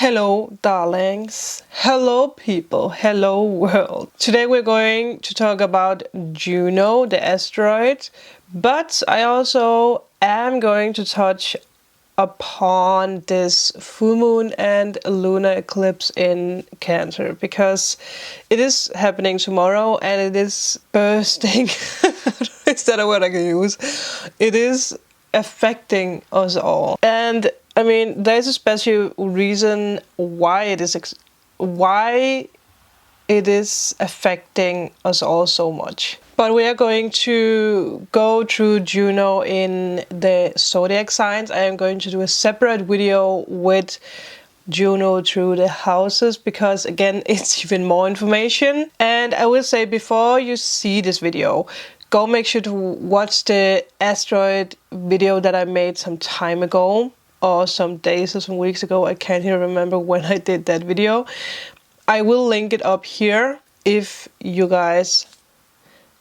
Hello darlings, hello people, hello world. Today we're going to talk about Juno, the asteroid, but I also am going to touch upon this full moon and lunar eclipse in Cancer because it is happening tomorrow and it is bursting. Is that a word I can use? It is affecting us all, and I mean, there's a special reason why it is affecting us all so much. But we are going to go through Juno in the zodiac signs. I am going to do a separate video with Juno through the houses because again, it's even more information. And I will say before you see this video, go make sure to watch the asteroid video that I made some time ago, or some days or some weeks ago. I can't even remember when I did that video. I will link it up here if you guys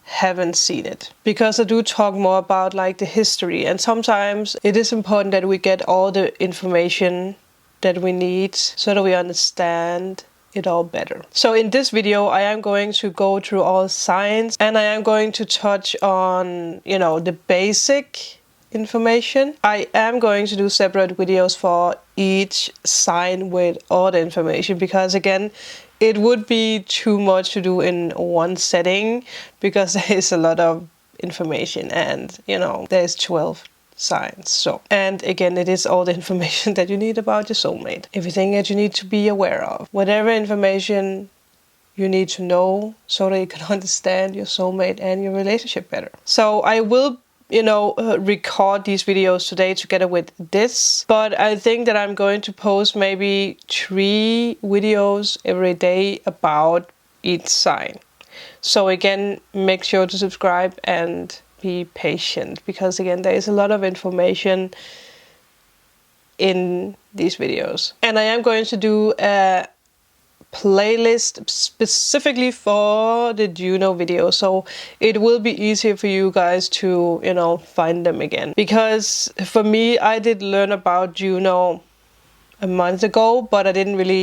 haven't seen it, because I do talk more about like the history, and sometimes it is important that we get all the information that we need so that we understand it all better. So in this video I am going to go through all signs, and I am going to touch on, you know, the basic information. I am going to do separate videos for each sign with all the information, because again, it would be too much to do in one setting because there is a lot of information, and you know, there's 12 signs. So, and again, it is all the information that you need about your soulmate, everything that you need to be aware of, whatever information you need to know so that you can understand your soulmate and your relationship better. So I will, you know, record these videos today together with this, but I think that I'm going to post maybe 3 videos every day about each sign. So again, make sure to subscribe and be patient, because again, there is a lot of information in these videos. And I am going to do a playlist specifically for the Juno video, so it will be easier for you guys to, you know, find them again. Because for me, I did learn about Juno a month ago, but I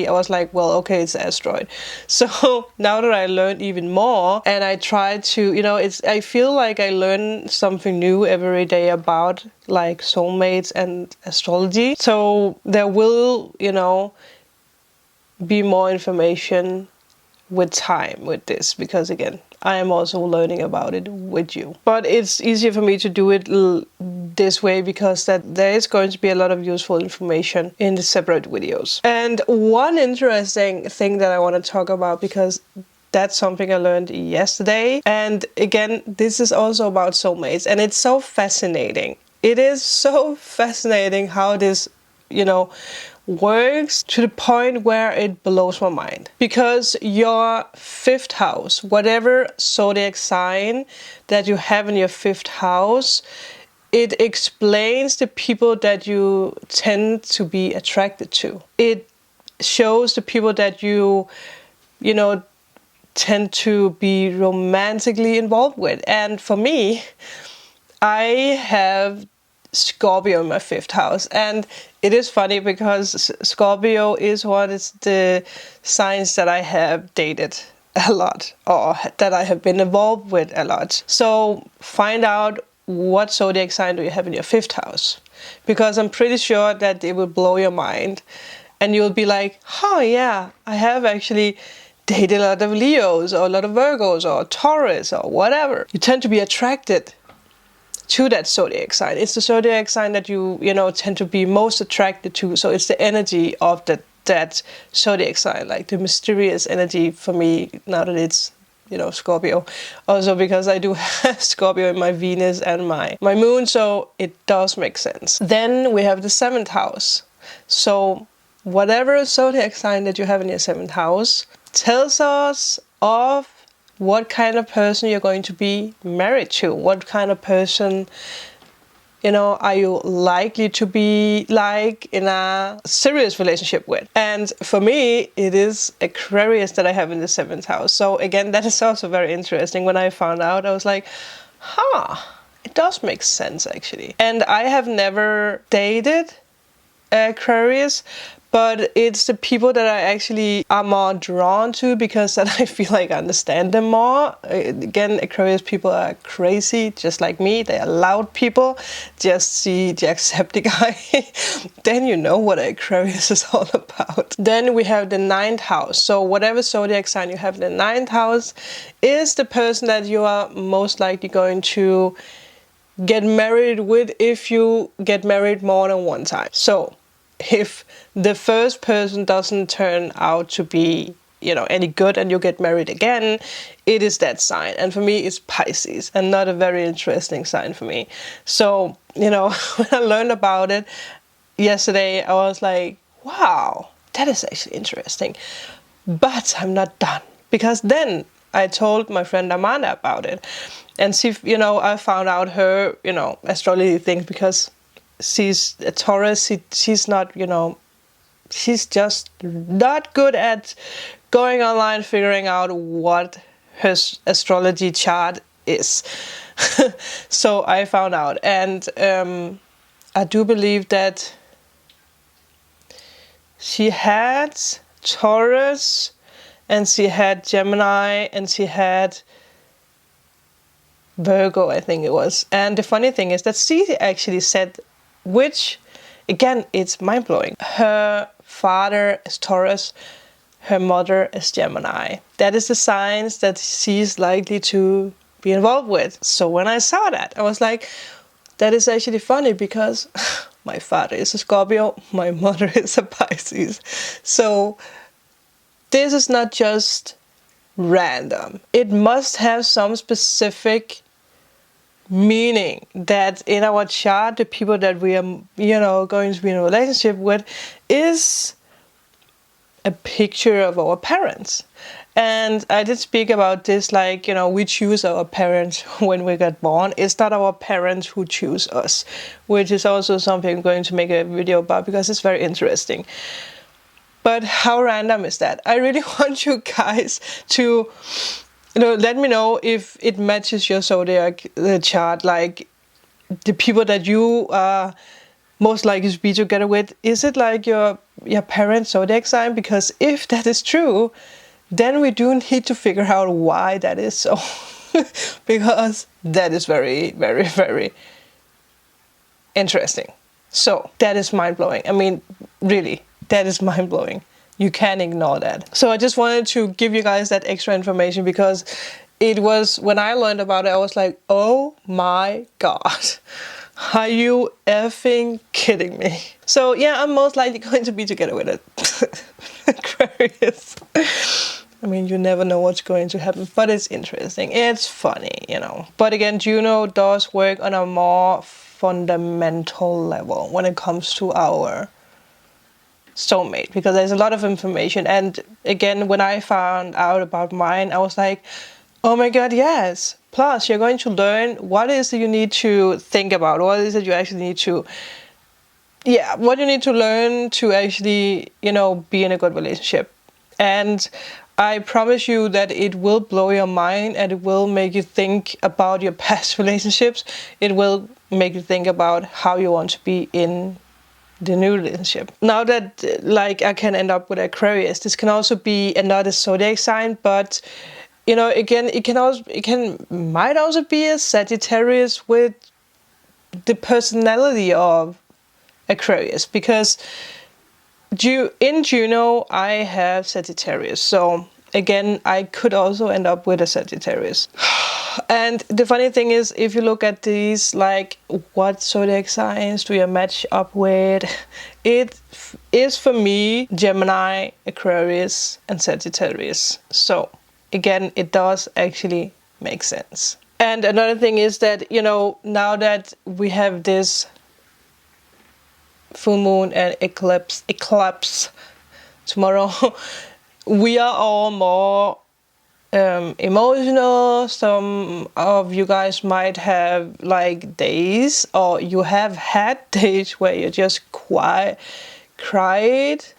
was like, well, okay, it's an asteroid. So now that I learned even more, and I try to, you know, I feel like I learn something new every day about like soulmates and astrology. So there will, you know, be more information with time with this, because again, I am also learning about it with you. But it's easier for me to do it this way because that there is going to be a lot of useful information in the separate videos. And one interesting thing that I want to talk about, because that's something I learned yesterday, and again, this is also about soulmates, and it's so fascinating. It is so fascinating how this, you know, works, to the point where it blows my mind. Because your 5th house, whatever zodiac sign that you have in your 5th house, it explains the people that you tend to be attracted to. It shows the people that you know, tend to be romantically involved with. And for me, I have Scorpio in my 5th house, and it is funny because Scorpio is one of the signs that I have dated a lot, or that I have been involved with a lot. So find out what zodiac sign do you have in your 5th house, because I'm pretty sure that it will blow your mind, and you'll be like, oh yeah, I have actually dated a lot of Leos, or a lot of Virgos, or Taurus, or whatever. You tend to be attracted to that zodiac sign. It's the zodiac sign that you know, tend to be most attracted to. So it's the energy of that zodiac sign, like the mysterious energy for me, now that it's, you know, Scorpio. Also because I do have Scorpio in my Venus and my moon, so it does make sense. Then we have the 7th house. So whatever zodiac sign that you have in your 7th house tells us of what kind of person you're going to be married to. What kind of person, you know, are you likely to be like in a serious relationship with? And for me, it is Aquarius that I have in the 7th house. So again, that is also very interesting. When I found out, I was like, it does make sense actually. And I have never dated Aquarius, but it's the people that I actually are more drawn to, because then I feel like I understand them more. Again, Aquarius people are crazy, just like me. They are loud people. Just see Jacksepticeye, then you know what Aquarius is all about. Then we have the 9th house. So whatever zodiac sign you have, the 9th house is the person that you are most likely going to get married with if you get married more than one time. So if the first person doesn't turn out to be, you know, any good and you get married again, it is that sign. And for me, it's Pisces, and not a very interesting sign for me. So, you know, when I learned about it yesterday, I was like, wow, that is actually interesting. But I'm not done, because then I told my friend Amanda about it. And she, you know, I found out her, you know, astrology things, because she's a Taurus. She's not, you know, she's just not good at going online figuring out what her astrology chart is. So I found out, and I do believe that she had Taurus, and she had Gemini, and she had Virgo, I think it was. And the funny thing is that she actually said, which, again, it's mind-blowing. Her father is Taurus, her mother is Gemini. That is the signs that she's likely to be involved with. So when I saw that, I was like, that is actually funny, because my father is a Scorpio, my mother is a Pisces. So this is not just random. It must have some specific meaning, that in our chart, the people that we are, you know, going to be in a relationship with is a picture of our parents. And I did speak about this, like, you know, we choose our parents when we got born. It's not our parents who choose us, which is also something I'm going to make a video about, because it's very interesting. But how random is that? I really want you guys to, you know, let me know if it matches your zodiac chart, like the people that you are most likely to be together with. Is it like your parents' zodiac sign? Because if that is true, then we do need to figure out why that is so. Because that is very, very, very interesting. So that is mind-blowing. I mean, really, that is mind-blowing. You can't ignore that. So I just wanted to give you guys that extra information, because it was, when I learned about it, I was like, oh my god, are you effing kidding me? So yeah, I'm most likely going to be together with it. Aquarius. I mean, you never know what's going to happen, but it's interesting. It's funny, you know. But again, Juno does work on a more fundamental level when it comes to our soulmate, because there's a lot of information. And again, when I found out about mine, I was like, oh my god, yes. Plus, you're going to learn what is it you need to think about, what is it you actually need to, what you need to learn to actually, you know, be in a good relationship. And I promise you that it will blow your mind, and it will make you think about your past relationships. It will make you think about how you want to be in the new relationship. Now that, like, I can end up with Aquarius, this can also be another zodiac sign, but, you know, again, might also be a Sagittarius with the personality of Aquarius, because in Juno I have Sagittarius, so again, I could also end up with a Sagittarius. And the funny thing is, if you look at these, like, what zodiac signs do you match up with? It is, for me, Gemini, Aquarius, and Sagittarius. So again, it does actually make sense. And another thing is that, you know, now that we have this full moon and eclipse tomorrow, we are all more emotional. Some of you guys might have like days, or you have had days where you just cried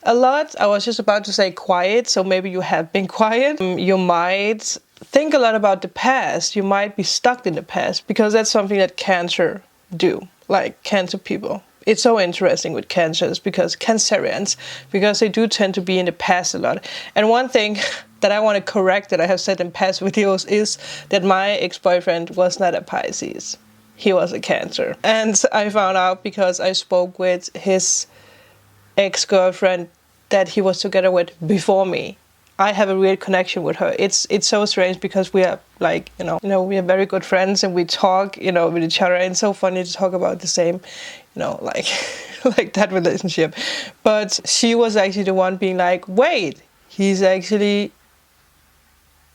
a lot. I was just about to say quiet, so maybe you have been quiet. You might think a lot about the past. You might be stuck in the past, because that's something that Cancer do, like Cancer people. it's so interesting with Cancerians, because they do tend to be in the past a lot. And one thing that I want to correct that I have said in past videos is that my ex-boyfriend was not a Pisces. He was a Cancer. And I found out because I spoke with his ex-girlfriend that he was together with before me. I have a real connection with her. It's so strange because we are like, we are very good friends and we talk, with each other. And it's so funny to talk about the same, like, like that relationship. But she was actually the one being like, wait, he's actually,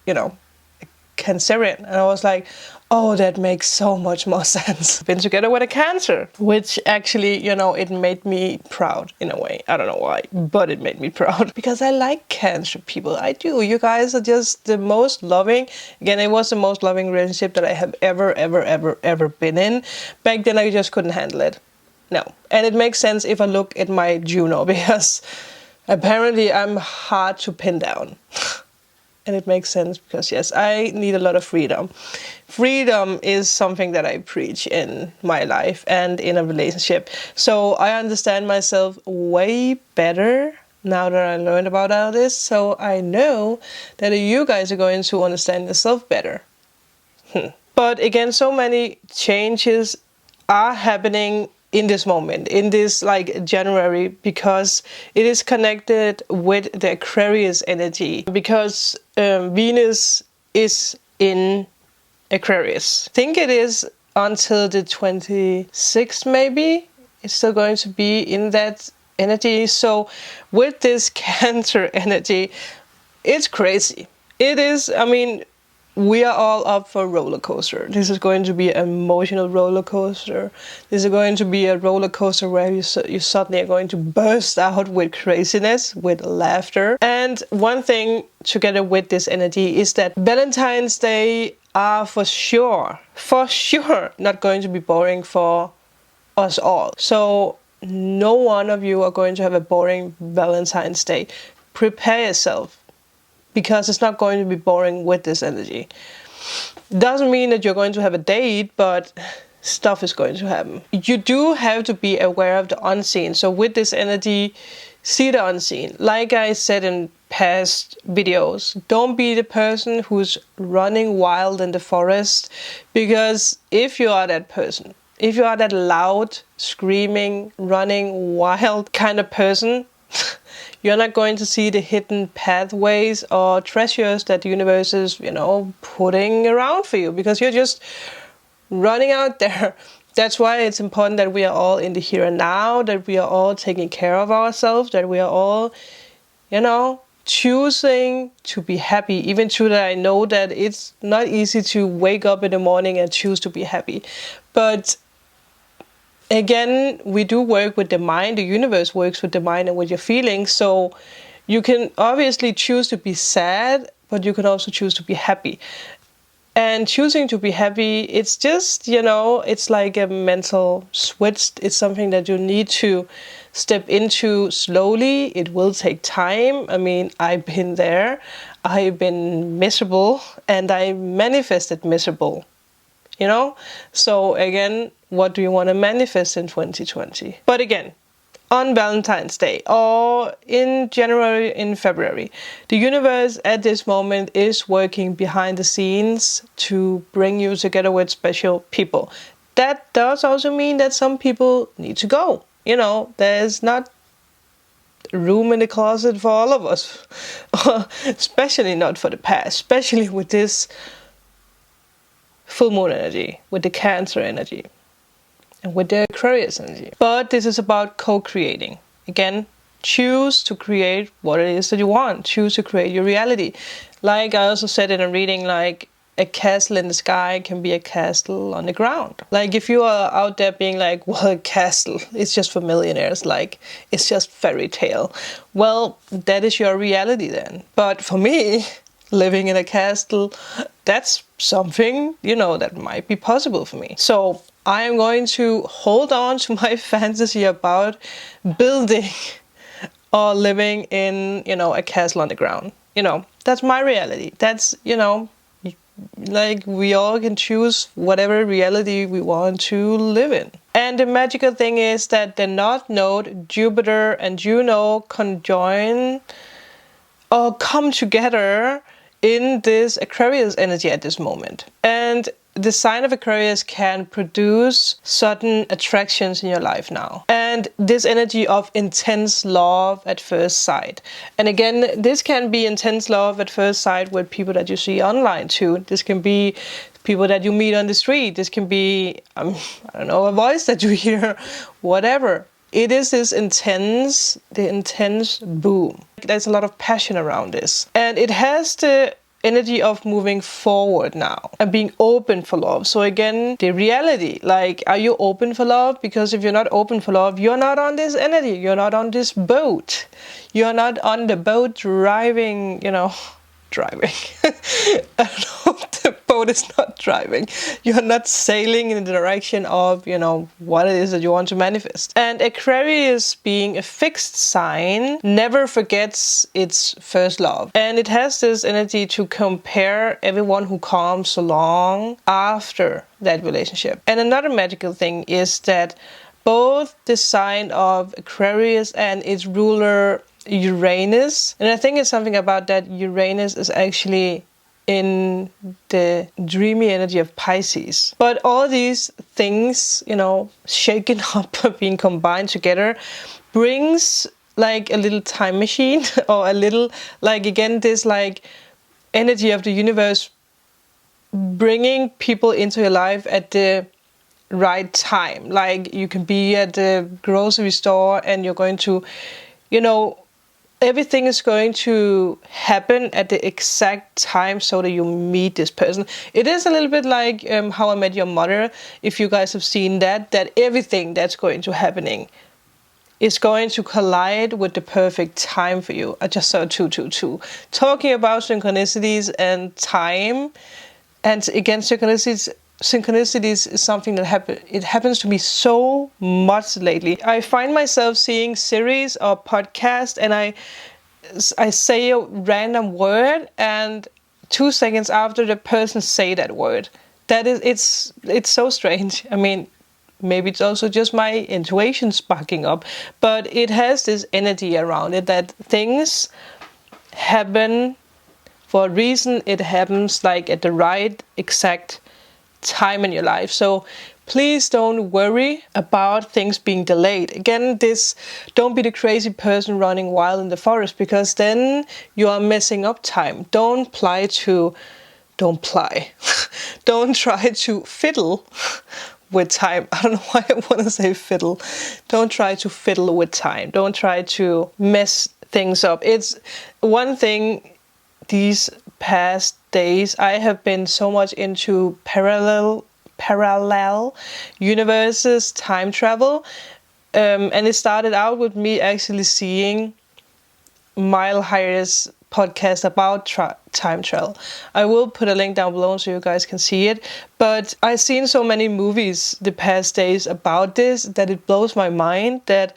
a Cancerian. And I was like, oh, that makes so much more sense. Been together with a Cancer, which actually, it made me proud in a way. I don't know why, but it made me proud because I like Cancer people. I do. You guys are just the most loving. Again, it was the most loving relationship that I have ever been in. Back then, I just couldn't handle it. No. And it makes sense if I look at my Juno, because apparently I'm hard to pin down. And it makes sense because, yes, I need a lot of freedom. Freedom is something that I preach in my life and in a relationship. So I understand myself way better now that I learned about all this. So I know that you guys are going to understand yourself better. But again, so many changes are happening in this moment, in this like January, because it is connected with the Aquarius energy, because Venus is in Aquarius. I think it is until the 26th maybe. It's still going to be in that energy. So with this Cancer energy, it's crazy. It is, we are all up for a roller coaster. This is going to be an emotional roller coaster. This is going to be a roller coaster where you suddenly are going to burst out with craziness, with laughter. And one thing together with this energy is that Valentine's Day are for sure not going to be boring for us all. So no one of you are going to have a boring Valentine's Day. Prepare yourself, because it's not going to be boring with this energy. Doesn't mean that you're going to have a date, but stuff is going to happen. You do have to be aware of the unseen. So with this energy, see the unseen. Like I said in past videos, don't be the person who's running wild in the forest, because if you are that person, if you are that loud, screaming, running wild kind of person, you're not going to see the hidden pathways or treasures that the universe is, putting around for you, because you're just running out there. That's why it's important that we are all in the here and now, that we are all taking care of ourselves, that we are all, choosing to be happy. Even true that I know that it's not easy to wake up in the morning and choose to be happy. But again, we do work with the mind. The universe works with the mind and with your feelings. So you can obviously choose to be sad, but you can also choose to be happy. And choosing to be happy, it's just, it's like a mental switch. It's something that you need to step into slowly. It will take time. I've been there. I've been miserable and I manifested miserable. So again, what do you want to manifest in 2020? But again, on Valentine's Day or in January, in February, the universe at this moment is working behind the scenes to bring you together with special people. That does also mean that some people need to go. There's not room in the closet for all of us, especially not for the past, especially with this full moon energy, with the Cancer energy, and with the Aquarius energy. But this is about co-creating. Again, choose to create what it is that you want. Choose to create your reality. Like I also said in a reading, like a castle in the sky can be a castle on the ground. Like if you are out there being like, well, a castle, it's just for millionaires, like it's just fairy tale. Well, that is your reality then. But for me, living in a castle, that's something, that might be possible for me. So I am going to hold on to my fantasy about building or living in, a castle on the ground. That's my reality. That's, like we all can choose whatever reality we want to live in. And the magical thing is that the North Node, Jupiter and Juno conjoin or come together in this Aquarius energy at this moment. And the sign of Aquarius can produce certain attractions in your life now. And this energy of intense love at first sight. And again, this can be intense love at first sight with people that you see online too. This can be people that you meet on the street. This can be, I don't know, a voice that you hear, whatever. It is this intense boom. There's a lot of passion around this. And it has the energy of moving forward now and being open for love. So again, the reality, like, are you open for love? Because if you're not open for love, you're not on this energy. You're not on this boat. You're not on the boat driving. I don't know, the boat is not driving. You're not sailing in the direction of, what it is that you want to manifest. And Aquarius, being a fixed sign, never forgets its first love. And it has this energy to compare everyone who comes along after that relationship. And another magical thing is that both the sign of Aquarius and its ruler Uranus, and I think it's something about that Uranus is actually in the dreamy energy of Pisces. But all these things, shaken up, being combined together, brings like a little time machine, or a little, like, again, this like energy of the universe bringing people into your life at the right time. Like, you can be at the grocery store and you're going to, everything is going to happen at the exact time so that you meet this person. It is a little bit like How I Met Your Mother, if you guys have seen that everything that's going to happening is going to collide with the perfect time for you. I just saw 222. Talking about synchronicities and time, and again, synchronicities is something that happens to me so much lately. I find myself seeing series or podcasts, and I say a random word, and 2 seconds after the person say that word. That is, it's so strange. I mean, maybe it's also just my intuition sparking up, but it has this energy around it that things happen for a reason. It happens like at the right exact time in your life. So please don't worry about things being delayed. Again, don't be the crazy person running wild in the forest, because then you are messing up time. Don't try to fiddle with time. I don't know why I want to say fiddle. Don't try to fiddle with time. Don't try to mess things up. It's one thing these past days, I have been so much into parallel universes, time travel, and it started out with me actually seeing Mile High's podcast about time travel. I will put a link down below so you guys can see it, but I've seen so many movies the past days about this that it blows my mind that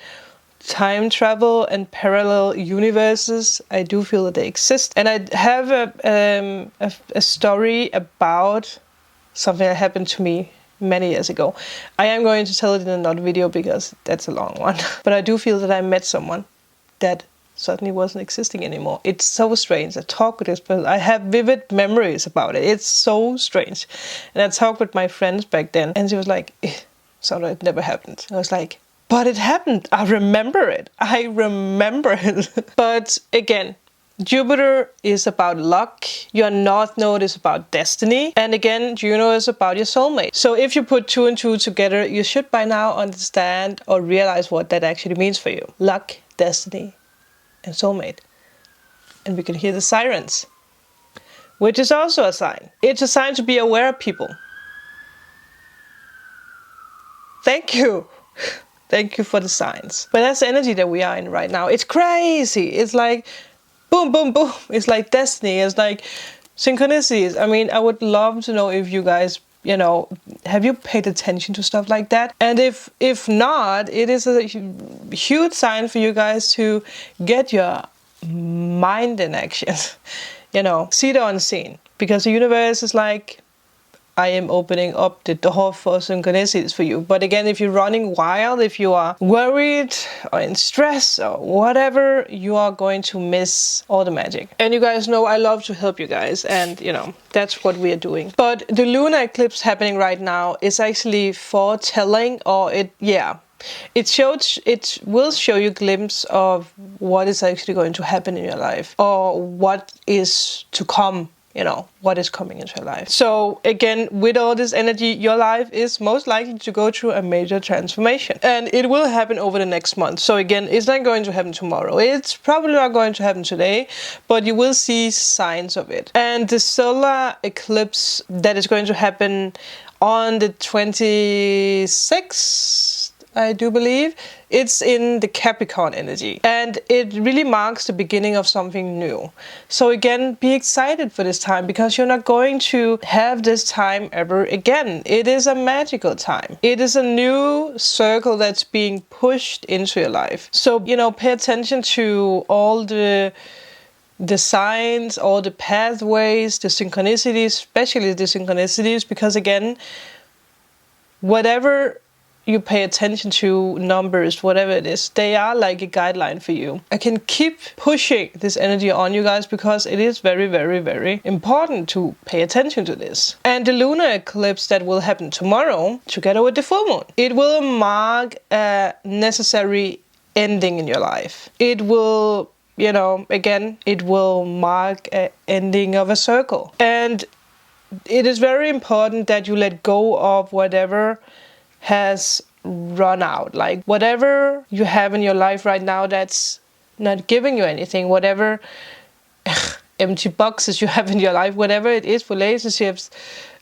time travel and parallel universes, I do feel that they exist. And I have a story about something that happened to me many years ago. I am going to tell it in another video because that's a long one. But I do feel that I met someone that suddenly wasn't existing anymore. It's so strange. I talk with this person. I have vivid memories about it. It's so strange. And I talked with my friends back then, and she was like, so it never happened. I was like, but it happened. I remember it. But again, Jupiter is about luck. Your North Node is about destiny. And again, Juno is about your soulmate. So if you put 2 and 2 together, you should by now understand or realize what that actually means for you. Luck, destiny, and soulmate. And we can hear the sirens, which is also a sign. It's a sign to be aware of people. Thank you. Thank you for the signs. But that's the energy that we are in right now. It's crazy. It's like boom, boom, boom. It's like destiny. It's like synchronicities. I mean, I would love to know if you guys, have you paid attention to stuff like that? And if not, it is a huge sign for you guys to get your mind in action. See the unseen. because the universe is like, I am opening up the door for synchronicities for you. But again, if you're running wild, if you are worried or in stress or whatever, you are going to miss all the magic. And you guys know I love to help you guys, and you know, that's what we are doing. But the lunar eclipse happening right now is actually foretelling, or it will show you a glimpse of what is actually going to happen in your life, or what is to come. You know, what is coming into your life. So again, with all this energy, your life is most likely to go through a major transformation. And it will happen over the next month. So again, it's not going to happen tomorrow. It's probably not going to happen today, but you will see signs of it. And the solar eclipse that is going to happen on the 26th, I do believe, it's in the Capricorn energy, and it really marks the beginning of something new. So again, be excited for this time, because you're not going to have this time ever again. It is a magical time. It is a new circle that's being pushed into your life. So, you know, pay attention to all the signs, all the pathways, the synchronicities, especially the synchronicities, because again, whatever you pay attention to, numbers, whatever it is, they are like a guideline for you. I can keep pushing this energy on you guys, because it is very, very, very important to pay attention to this. And the lunar eclipse that will happen tomorrow, together with the full moon, it will mark a necessary ending in your life. It will, you know, again, it will mark an ending of a circle. And it is very important that you let go of whatever has run out. Like whatever you have in your life right now that's not giving you anything, whatever empty boxes you have in your life, whatever it is, relationships,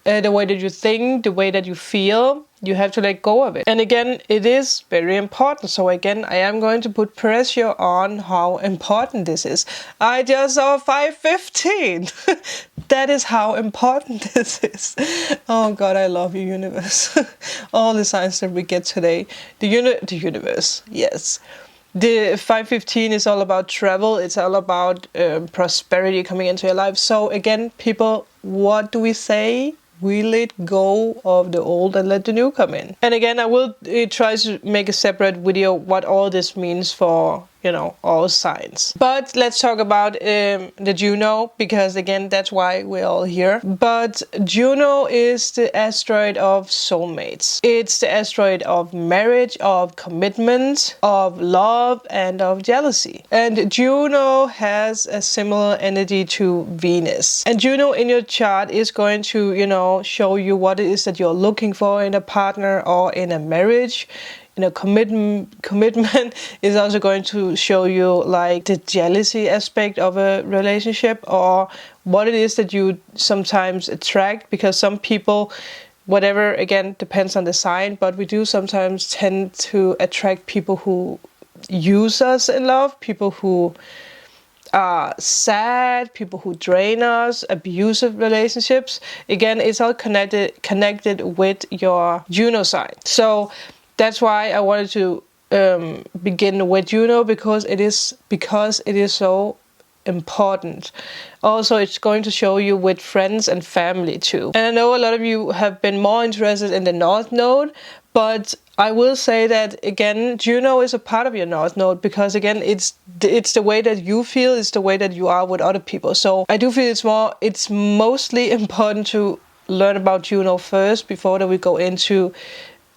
the way that you think, the way that you feel, you have to let go of it. And again, it is very important. So again, I am going to put pressure on how important this is. I just saw 515. That is how important this is. Oh God, I love you, universe. All the signs that we get today. The universe, yes. The 515 is all about travel. It's all about prosperity coming into your life. So again, people, what do we say? We let go of the old and let the new come in. And again, I will try to make a separate video what all this means for, you know, all signs. But let's talk about the Juno, because again, that's why we're all here. But Juno is the asteroid of soulmates. It's the asteroid of marriage, of commitment, of love, and of jealousy. And Juno has a similar energy to Venus. And Juno in your chart is going to, you know, show you what it is that you're looking for in a partner or in a marriage. You know, commitment is also going to show you like the jealousy aspect of a relationship, or what it is that you sometimes attract, because some people, whatever, again, depends on the sign, but we do sometimes tend to attract people who use us in love, people who are sad, people who drain us, abusive relationships. Again, it's all connected with your Juno sign. So that's why I wanted to begin with Juno, because it is so important. Also, it's going to show you with friends and family too. And I know a lot of you have been more interested in the North Node, but I will say that again, Juno is a part of your North Node, because again, it's the way that you feel, it's the way that you are with other people. So I do feel it's mostly important to learn about Juno first before that we go into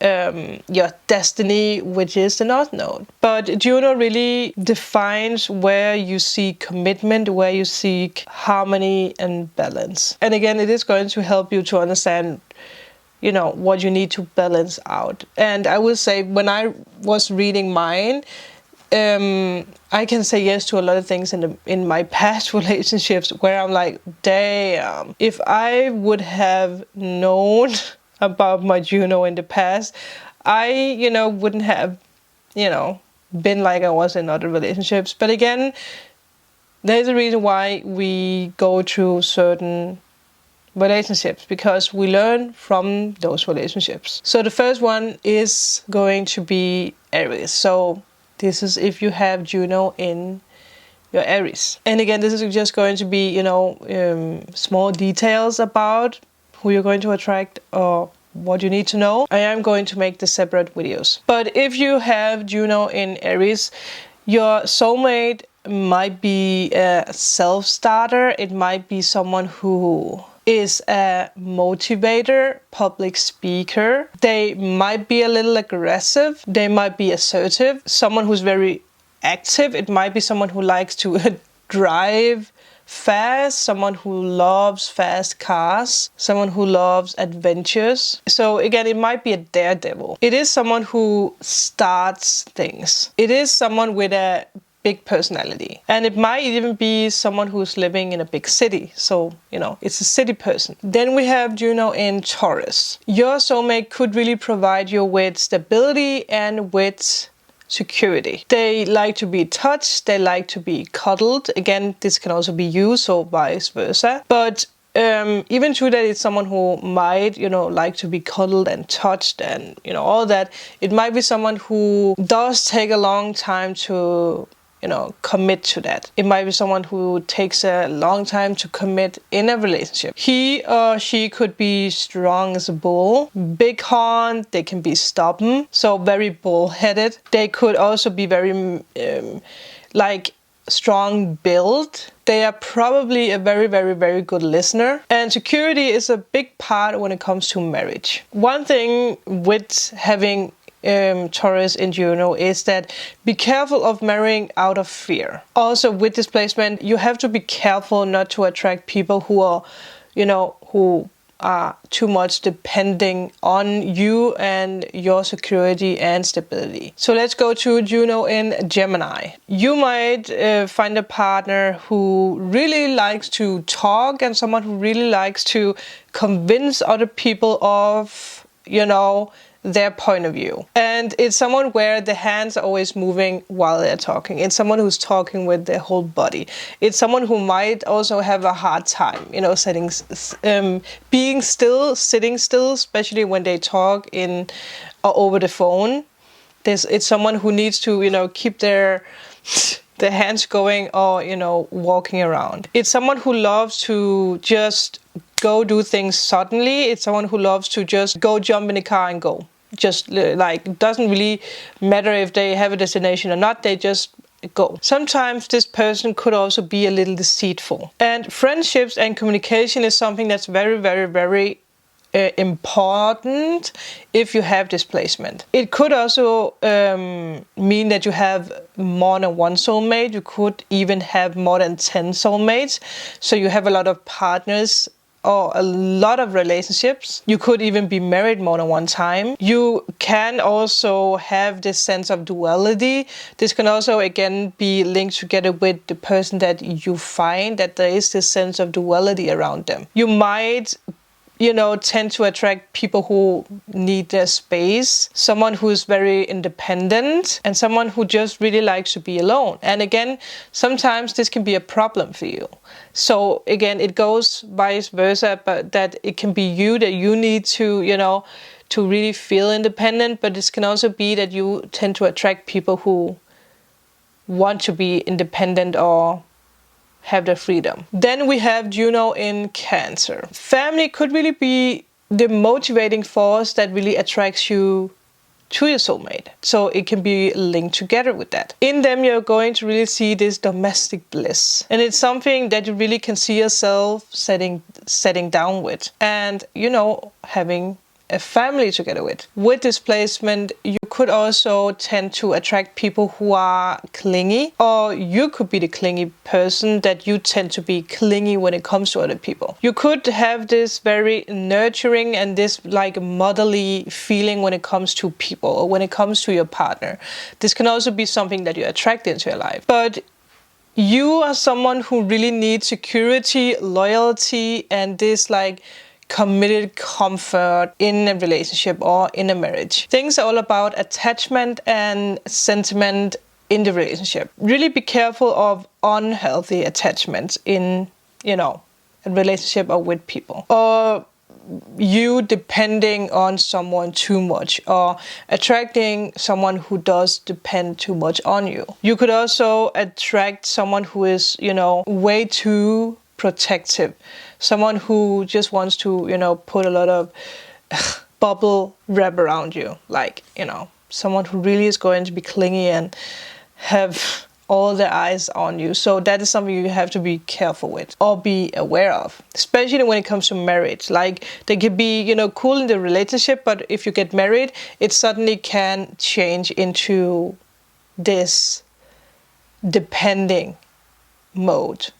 your destiny, which is the North Node. But Juno really defines where you seek commitment, where you seek harmony and balance. And again, it is going to help you to understand, you know, what you need to balance out. And I will say, when I was reading mine, I can say yes to a lot of things in my past relationships where I'm like, damn, if I would have known about my Juno in the past, I, you know, wouldn't have, you know, been like I was in other relationships. But again, there's a reason why we go through certain relationships, because we learn from those relationships. So the first one is going to be Aries. So this is if you have Juno in your Aries. And again, this is just going to be, small details about who you're going to attract or what you need to know. I am going to make the separate videos. But if you have Juno in Aries, your soulmate might be a self-starter. It might be someone who is a motivator, public speaker. They might be a little aggressive. They might be assertive. Someone who's very active. It might be someone who likes to drive fast, someone who loves fast cars, someone who loves adventures. So again, it might be a daredevil. It is someone who starts things. It is someone with a big personality. And it might even be someone who's living in a big city. So, it's a city person. Then we have Juno in Taurus. Your soulmate could really provide you with stability and with security. They like to be touched. They like to be cuddled. Again, this can also be you, so vice versa. But even true that it's someone who might, like to be cuddled and touched and, all that. It might be someone who does take a long time to commit to that. It might be someone who takes a long time to commit in a relationship. He or she could be strong as a bull, big horn, they can be stubborn, so very bullheaded. They could also be very strong build. They are probably a very, very, very good listener. And security is a big part when it comes to marriage. One thing with having Taurus in Juno is that be careful of marrying out of fear. Also with this placement, you have to be careful not to attract people who are, who are too much depending on you and your security and stability. So let's go to Juno in Gemini. You might find a partner who really likes to talk and someone who really likes to convince other people of, their point of view. And it's someone where the hands are always moving while they're talking. It's someone who's talking with their whole body. It's someone who might also have a hard time, being still, sitting still, especially when they talk in or over the phone. It's someone who needs to, keep their hands going or, walking around. It's someone who loves to just go do things suddenly. It's someone who loves to just go jump in the car and go. Just it doesn't really matter if they have a destination or not, they just go. Sometimes this person could also be a little deceitful. And friendships and communication is something that's very, very, very important if you have this placement. It could also mean that you have more than one soulmate. You could even have more than 10 soulmates. So you have a lot of partners or a lot of relationships. You could even be married more than one time. You can also have this sense of duality. This can also, again, be linked together with the person that you find, that there is this sense of duality around them. You might tend to attract people who need their space, someone who is very independent, and someone who just really likes to be alone. And again, sometimes this can be a problem for you. So again, it goes vice versa, but that it can be you that you need to, to really feel independent, but this can also be that you tend to attract people who want to be independent or have their freedom. Then we have Juno in Cancer. Family could really be the motivating force that really attracts you to your soulmate. So it can be linked together with that. In them, you're going to really see this domestic bliss. And it's something that you really can see yourself setting down with. And, having a family together with. With this placement, you could also tend to attract people who are clingy, or you could be the clingy person that you tend to be clingy when it comes to other people. You could have this very nurturing and this motherly feeling when it comes to people or when it comes to your partner. This can also be something that you attract into your life. But you are someone who really needs security, loyalty, and this committed comfort in a relationship or in a marriage. Things are all about attachment and sentiment in the relationship. Really be careful of unhealthy attachments in, a relationship or with people. Or you depending on someone too much, or attracting someone who does depend too much on you. You could also attract someone who is, you know, way too protective. Someone who just wants to, you know, put a lot of bubble wrap around you. Like, you know, someone who really is going to be clingy and have all their eyes on you. So that is something you have to be careful with or be aware of, especially when it comes to marriage. Like, they can be, you know, cool in the relationship, but if you get married, it suddenly can change into this depending mode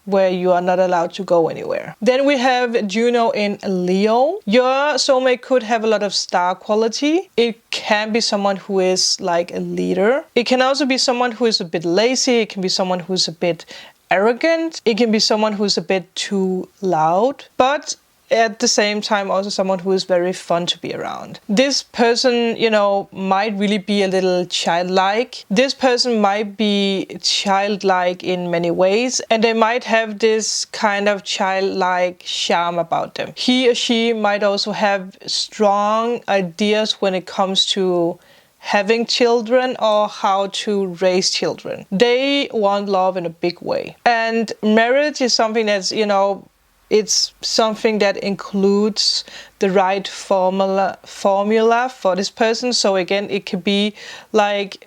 where you are not allowed to go anywhere. Then we have Juno in Leo. Your soulmate could have a lot of star quality. It can be someone who is like a leader. It can also be someone who is a bit lazy. It can be someone who's a bit arrogant. It can be someone who's a bit too loud. But at the same time, also someone who is very fun to be around. This person, you know, might really be a little childlike. This person might be childlike in many ways, and they might have this kind of childlike charm about them. He or she might also have strong ideas when it comes to having children or how to raise children. They want love in a big way. And marriage is something that's, you know, it's something that includes the right formula for this person. So again, it could be like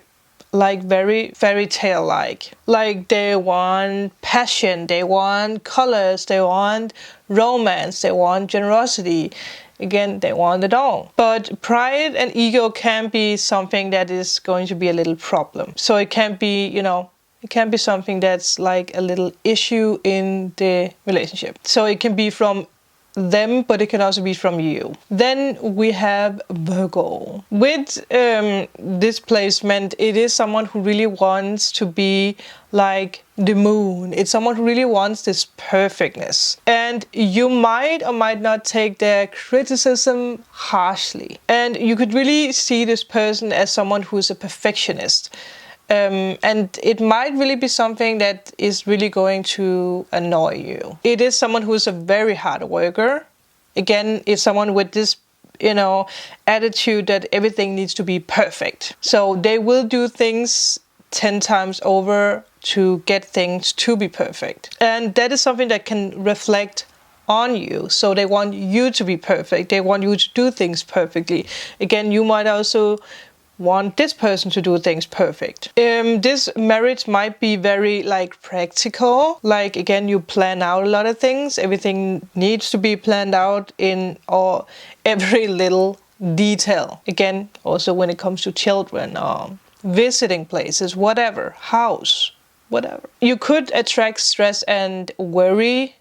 very fairy tale like they want passion, they want colors, they want romance, they want generosity. Again, they want it all. But pride and ego can be something that is going to be a little problem. So it can be, you know, it can be something that's like a little issue in the relationship. So it can be from them, but it can also be from you. Then we have Virgo. With this placement, it is someone who really wants to be like the moon. It's someone who really wants this perfectness. And you might or might not take their criticism harshly. And you could really see this person as someone who's a perfectionist. And it might really be something that is really going to annoy you. It is someone who is a very hard worker. Again, it's someone with this, you know, attitude that everything needs to be perfect. So they will do things 10 times over to get things to be perfect. And that is something that can reflect on you. So they want you to be perfect. They want you to do things perfectly. Again, you might also want this person to do things perfect. This marriage might be very like practical. Like, again, you plan out a lot of things. Everything needs to be planned out in or every little detail. Again, also when it comes to children or visiting places, whatever, house, whatever. You could attract stress and worry,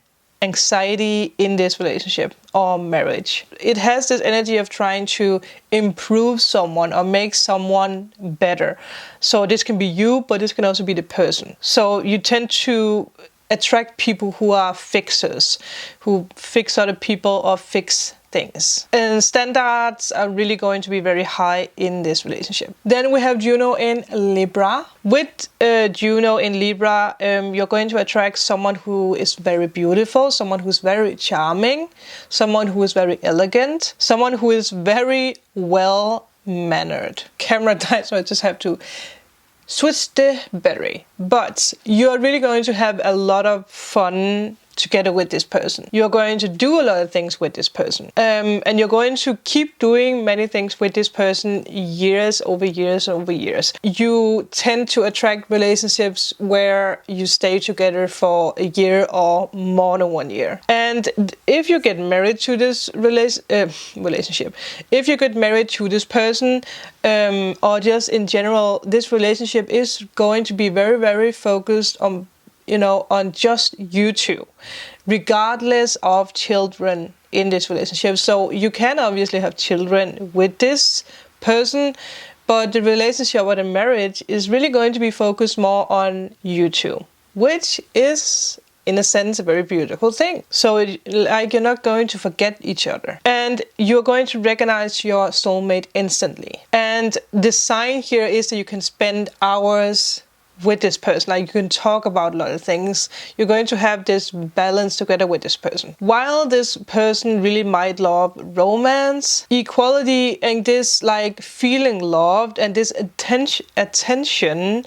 anxiety in this relationship or marriage. It has this energy of trying to improve someone or make someone better. So this can be you, but this can also be the person. So you tend to attract people who are fixers, who fix other people or fix things. And standards are really going to be very high in this relationship. Then we have Juno in Libra. With Juno in Libra, you're going to attract someone who is very beautiful, someone who's very charming, someone who is very elegant, someone who is very well mannered. Camera died, so I just have to switch the battery. But you're really going to have a lot of fun together with this person. You're going to do a lot of things with this person. And you're going to keep doing many things with this person years over years over years. You tend to attract relationships where you stay together for a year or more than 1 year. And if you get married to this relationship, if you get married to this person, or just in general, this relationship is going to be very, very focused on, you know, on just you two, regardless of children in this relationship. So you can obviously have children with this person, but the relationship or the marriage is really going to be focused more on you two, which is, in a sense, a very beautiful thing. So like, you're not going to forget each other, and you're going to recognize your soulmate instantly. And the sign here is that you can spend hours with this person. Like, you can talk about a lot of things. You're going to have this balance together with this person. While this person really might love romance, equality, and this like feeling loved and this attention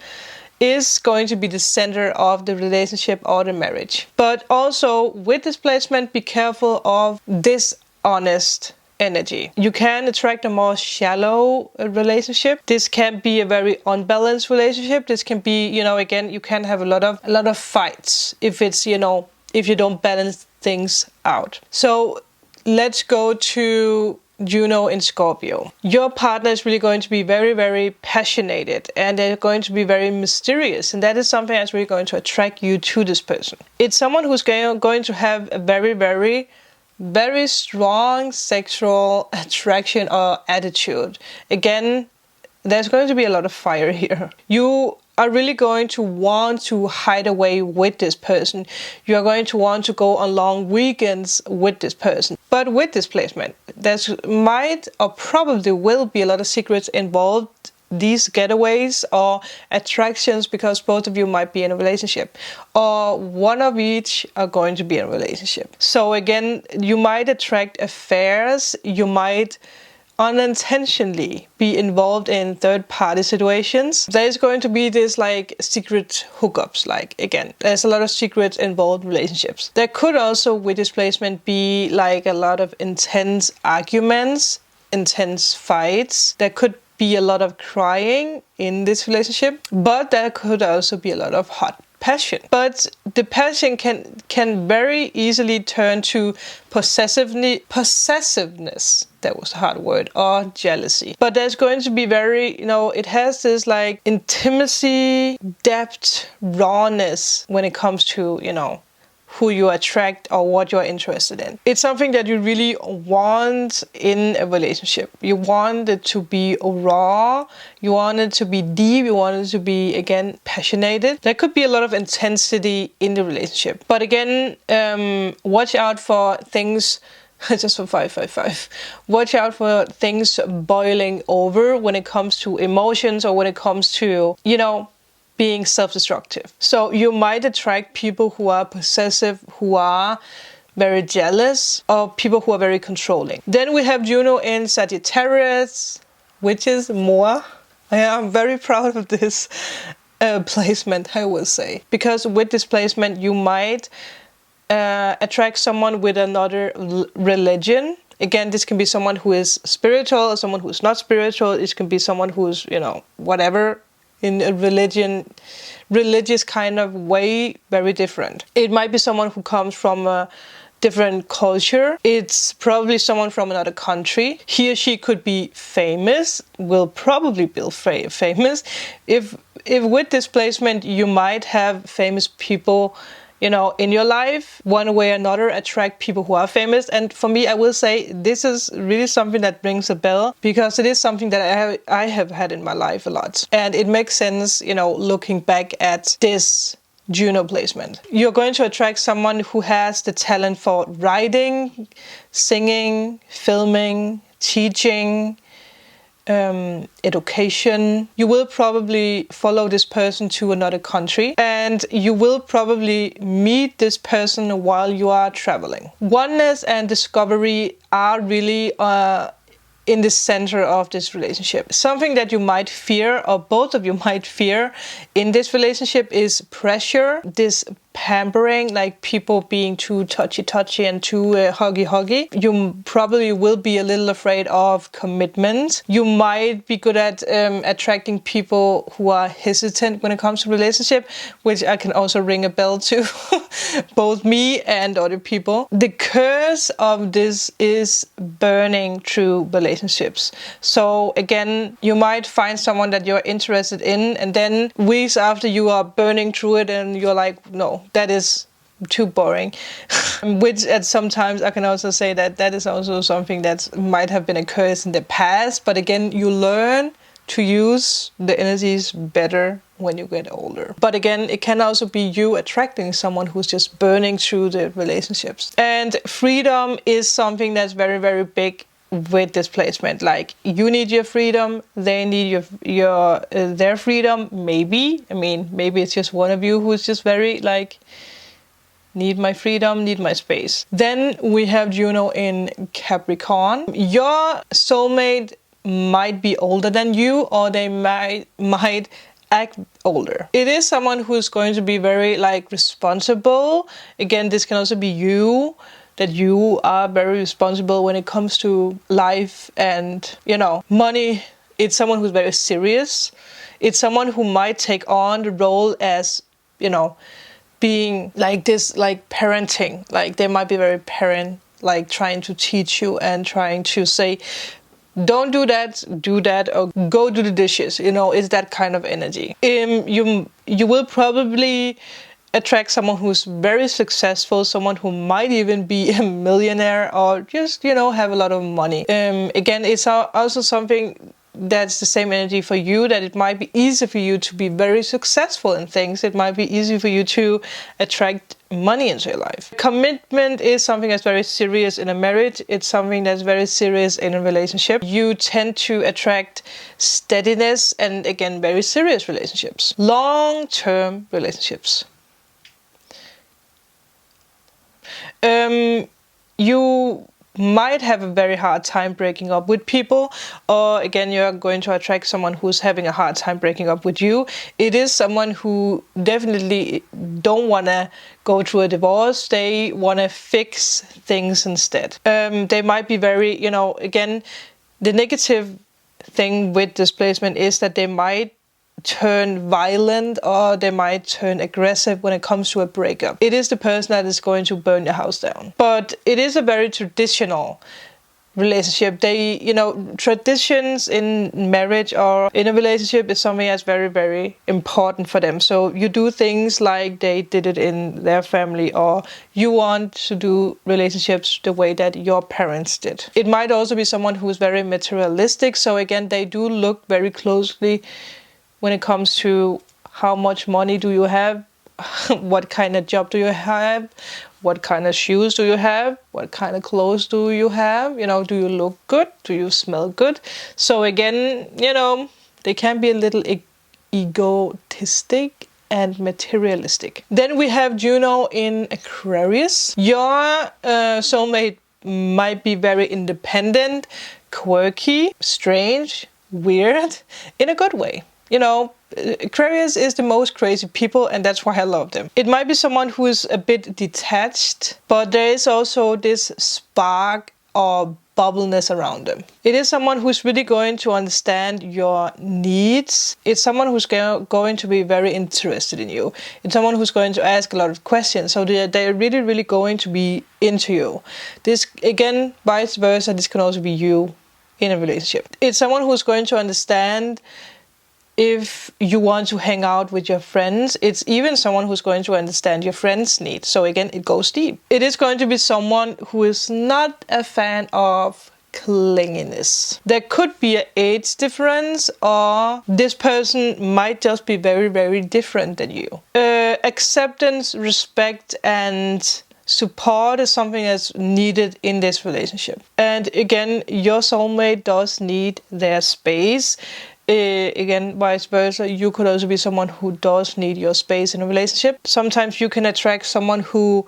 is going to be the center of the relationship or the marriage. But also with this placement, be careful of dishonest energy. You can attract a more shallow relationship. This can be a very unbalanced relationship. This can be, you know, again, you can have a lot of fights if it's, you know, if you don't balance things out. So let's go to Juno in Scorpio. Your partner is really going to be very, very passionate, and they're going to be very mysterious, and that is something that's really going to attract you to this person. It's someone who's going to have a very, very, very strong sexual attraction or attitude. Again, there's going to be a lot of fire here. You are really going to want to hide away with this person. You are going to want to go on long weekends with this person. But with this placement, there might or probably will be a lot of secrets involved, these getaways or attractions, because both of you might be in a relationship, or one of each are going to be in a relationship. So again, you might attract affairs, you might unintentionally be involved in third-party situations. There's going to be this like secret hookups. Like, again, there's a lot of secrets involved in relationships. There could also with displacement be like a lot of intense arguments, intense fights. There could be a lot of crying in this relationship, but there could also be a lot of hot passion. But the passion can very easily turn to possessiveness, that was a hard word, or jealousy. But there's going to be very, you know, it has this like intimacy, depth, rawness when it comes to, you know, who you attract or what you're interested in. It's something that you really want in a relationship. You want it to be raw, you want it to be deep, you want it to be, again, passionate. There could be a lot of intensity in the relationship. But again, watch out for things, just for 555. Watch out for things boiling over when it comes to emotions or when it comes to, you know, being self-destructive. So you might attract people who are possessive, who are very jealous, or people who are very controlling. Then we have Juno in Sagittarius, which is more. I am very proud of this placement, I will say. Because with this placement, you might attract someone with another religion. Again, this can be someone who is spiritual or someone who is not spiritual. It can be someone who's, you know, whatever, in a religious kind of way, very different. It might be someone who comes from a different culture. It's probably someone from another country. He or she could be famous, will probably be famous. If with this placement, you might have famous people, you know, in your life, one way or another, attract people who are famous. And for me, I will say this is really something that rings a bell, because it is something that I have had in my life a lot. And it makes sense, you know, looking back at this Juno placement. You're going to attract someone who has the talent for writing, singing, filming, teaching, education. You will probably follow this person to another country, and you will probably meet this person while you are traveling. Oneness and discovery are really in the center of this relationship. Something that you might fear, or both of you might fear in this relationship, is pressure, this pampering, like people being too touchy and too huggy. You probably will be a little afraid of commitment. You might be good at attracting people who are hesitant when it comes to relationship, which I can also ring a bell to, both me and other people. The curse of this is burning through relationships. So again, you might find someone that you're interested in, and then weeks after you are burning through it and you're like, no, that is too boring. Which at sometimes I can also say that is also something that might have been a curse in the past. But again, you learn to use the energies better when you get older. But again, it can also be you attracting someone who's just burning through the relationships. And freedom is something that's very, very big with this placement. Like, you need your freedom, they need their freedom. Maybe, I mean, maybe it's just one of you who's just very like, need my freedom, need my space. Then we have Juno in Capricorn. Your soulmate might be older than you, or they might act older. It is someone who's going to be very like responsible. Again, this can also be you, that you are very responsible when it comes to life and, you know, money. It's someone who's very serious. It's someone who might take on the role as, you know, being like this, like parenting. Like, they might be very parent, like trying to teach you and trying to say, don't do that, or go do the dishes. You know, it's that kind of energy. You will probably attract someone who's very successful, someone who might even be a millionaire, or just, you know, have a lot of money. Again, it's also something that's the same energy for you, that it might be easy for you to be very successful in things. It might be easy for you to attract money into your life. Commitment is something that's very serious in a marriage. It's something that's very serious in a relationship. You tend to attract steadiness and, again, very serious relationships. Long-term relationships. You might have a very hard time breaking up with people, or again, you're going to attract someone who's having a hard time breaking up with you. It is someone who definitely don't want to go through a divorce. They want to fix things instead. They might be very, you know, again, the negative thing with displacement is that they might turn violent, or they might turn aggressive when it comes to a breakup. It is the person that is going to burn your house down. But it is a very traditional relationship. They, you know, traditions in marriage or in a relationship is something that's very, very important for them. So you do things like they did it in their family, or you want to do relationships the way that your parents did. It might also be someone who is very materialistic. So again, they do look very closely when it comes to how much money do you have, what kind of job do you have, what kind of shoes do you have, what kind of clothes do you have, you know, do you look good, do you smell good? So again, you know, they can be a little egotistic and materialistic. Then we have Juno in Aquarius. Your soulmate might be very independent, quirky, strange, weird, in a good way. You know, Aquarius is the most crazy people, and that's why I love them. It might be someone who is a bit detached, but there is also this spark or bubbleness around them. It is someone who's really going to understand your needs. It's someone who's going to be very interested in you. It's someone who's going to ask a lot of questions. So they're really, really going to be into you. This, again, vice versa, this can also be you in a relationship. It's someone who's going to understand if you want to hang out with your friends. It's even someone who's going to understand your friends' needs. So again, it goes deep. It is going to be someone who is not a fan of clinginess. There could be an age difference, or this person might just be very, very different than you. Acceptance, respect, and support is something that's needed in this relationship. And again, your soulmate does need their space. Again, vice versa, you could also be someone who does need your space in a relationship. Sometimes you can attract someone who,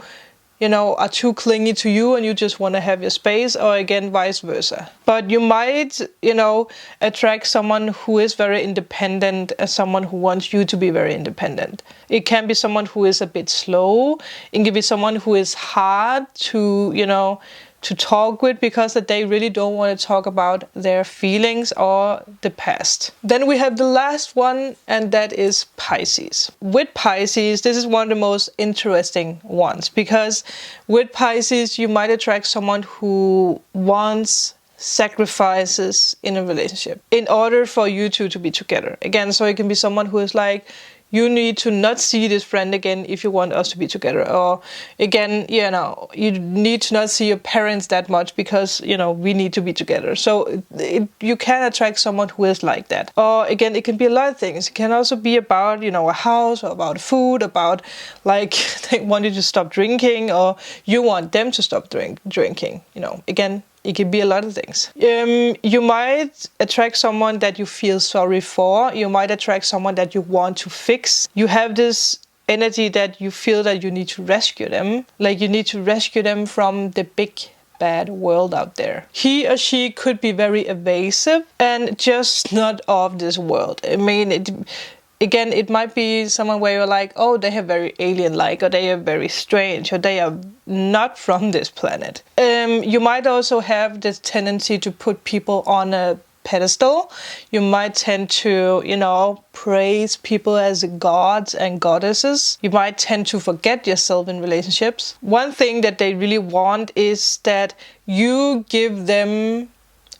you know, are too clingy to you and you just want to have your space, or again, vice versa. But you might, you know, attract someone who is very independent as someone who wants you to be very independent. It can be someone who is a bit slow. It can be someone who is hard to, you know, to talk with, because that they really don't want to talk about their feelings or the past. Then we have the last one, and that is Pisces. With Pisces, this is one of the most interesting ones, because with Pisces, you might attract someone who wants sacrifices in a relationship in order for you two to be together. Again, so it can be someone who is like, you need to not see this friend again if you want us to be together. Or again, you know, you need to not see your parents that much because, you know, we need to be together. So you can attract someone who is like that. Or again, it can be a lot of things. It can also be about, you know, a house, or about food, about like they want you to stop drinking, or you want them to stop drinking. You know, again, It could be a lot of things. You might attract someone that you feel sorry for. You might attract someone that you want to fix. You have this energy that you feel that you need to rescue them. Like you need to rescue them from the big bad world out there. He or she could be very evasive and just not of this world. I mean, again, it might be someone where you're like, oh, they are very alien-like, or they are very strange, or they are not from this planet. You might also have this tendency to put people on a pedestal. You might tend to, you know, praise people as gods and goddesses. You might tend to forget yourself in relationships. One thing that they really want is that you give them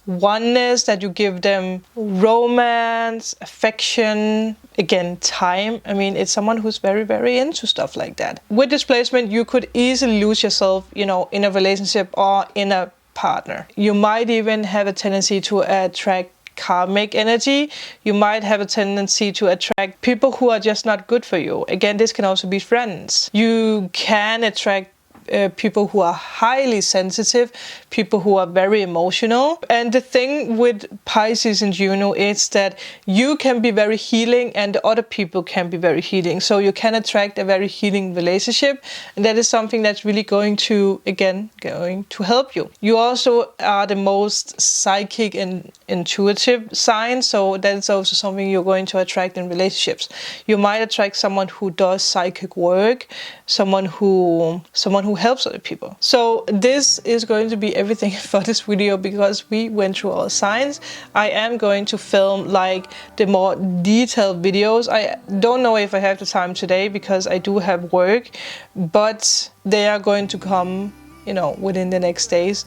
oneness, that you give them romance, affection, again, time. I mean, it's someone who's very, very into stuff like that. With this placement, you could easily lose yourself, you know, in a relationship or in a partner. You might even have a tendency to attract karmic energy. You might have a tendency to attract people who are just not good for you. Again, this can also be friends. You can attract people who are highly sensitive, people who are very emotional. And the thing with Pisces and Juno is that you can be very healing and the other people can be very healing. So you can attract a very healing relationship. And that is something that's really going to help you. You also are the most psychic and intuitive sign. So that is also something you're going to attract in relationships. You might attract someone who does psychic work, someone who helps other people. So this is going to be everything for this video because we went through all signs. I am going to film like the more detailed videos. I don't know if I have the time today because I do have work, but they are going to come, you know, within the next days.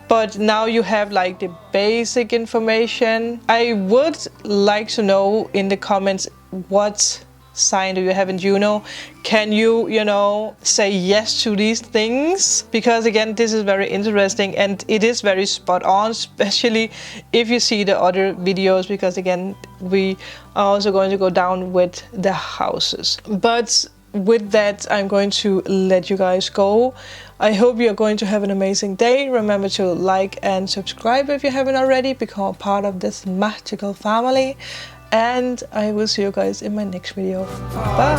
But now you have like the basic information. I would like to know in the comments what sign do you have in Juno. Can you, you know, say yes to these things? Because again, this is very interesting and it is very spot on, especially if you see the other videos, because again, we are also going to go down with the houses. But with that, I'm going to let you guys go. I hope you're going to have an amazing day. Remember to like and subscribe if you haven't already. Become a part of this magical family. And I will see you guys in my next video. Bye!